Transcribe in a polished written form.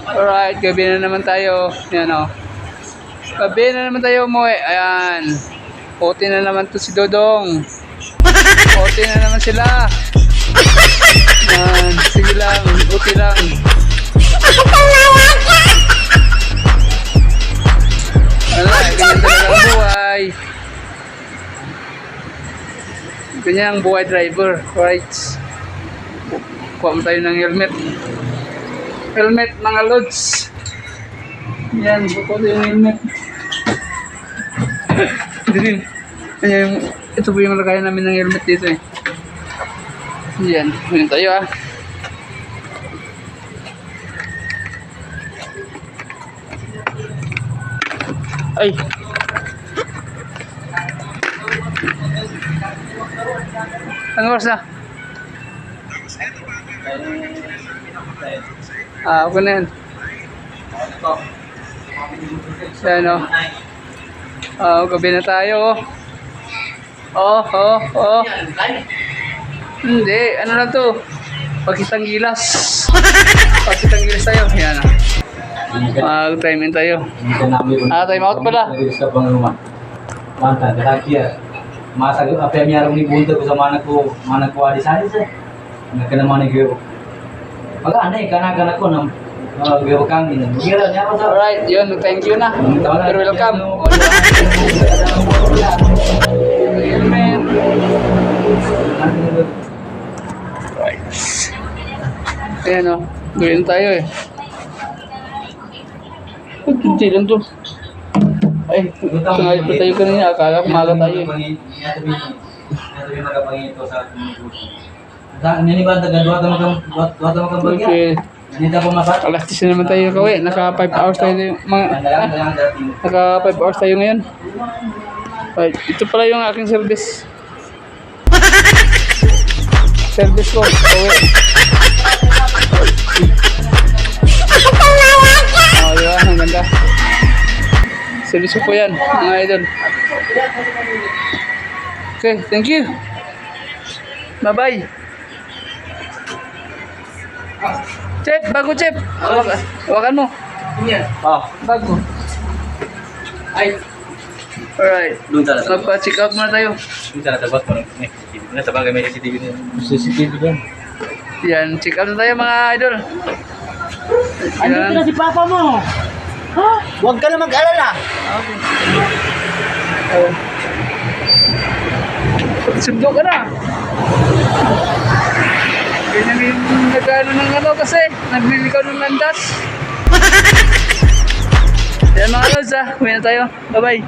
Alright, gabi na naman tayo. Yan o. Gabi na naman tayo umuwi. Ayan. Puti na naman to si Dodong. Puti na naman sila. Yan. Sige lang. Puti lang. Wala, ganyan talaga ang buhay. Ganyan ang buhay driver. Right. Kuha mo tayo ng helmet. Helmet mga lods. Yan, buko yung helmet. Ayan, ito po yung lagayan namin ng helmet dito eh. Yan, yun tayo ah. Ay. Ano oras na? Okay na yan. Yan o. Gabi na tayo oh. Hindi, ano na to? Pagkitang gilas. Pagkitang gilas tayo. Yan o. Mag-time in tayo. Time out pala. Mantap, terakhir masa apa yang miarang ni bunta ko sa mana ko adi sa isa. Nakana man ni gyo. Pag anay kana ko nang gyo kang ni. Gira nya pa sa. Alright, yun. Thank you na. You're welcome. Right. Ayan o. Gawin tayo eh. Hindi lang to. Ay, sungay pa tayo kanina. Akala kumaga tayo eh. Ini ba taga dua tama kang bagya? Okay. Ini ta pumasok. Alas 10 naman tayo kawi. Naka 5 hours tayo. Naka 5 hours tayo ngayon. Right. Ito pala yung aking service. Service ko. Kawi. Oh, diba? Ang ganda. Service ko po yan, mga idol. Okay, thank you. Bye-bye. Chef, bago Chef. Hawakan mo. Bago. Ay, Alright. doon talaga. Magpa-check out muna tayo. Doon talaga bot mo. Ini sa bagay may CCTV niya. CCTV din. Yan, check out na tayo mga idol. Andito na si Papa mo. Ha? Huwag ka na mag-alala. Sundo ka na. Ganyan yung nag-ano ng ano kasi. Naglilikaw ng landas. Yan mga lods ah. Uwi na tayo. Bye-bye.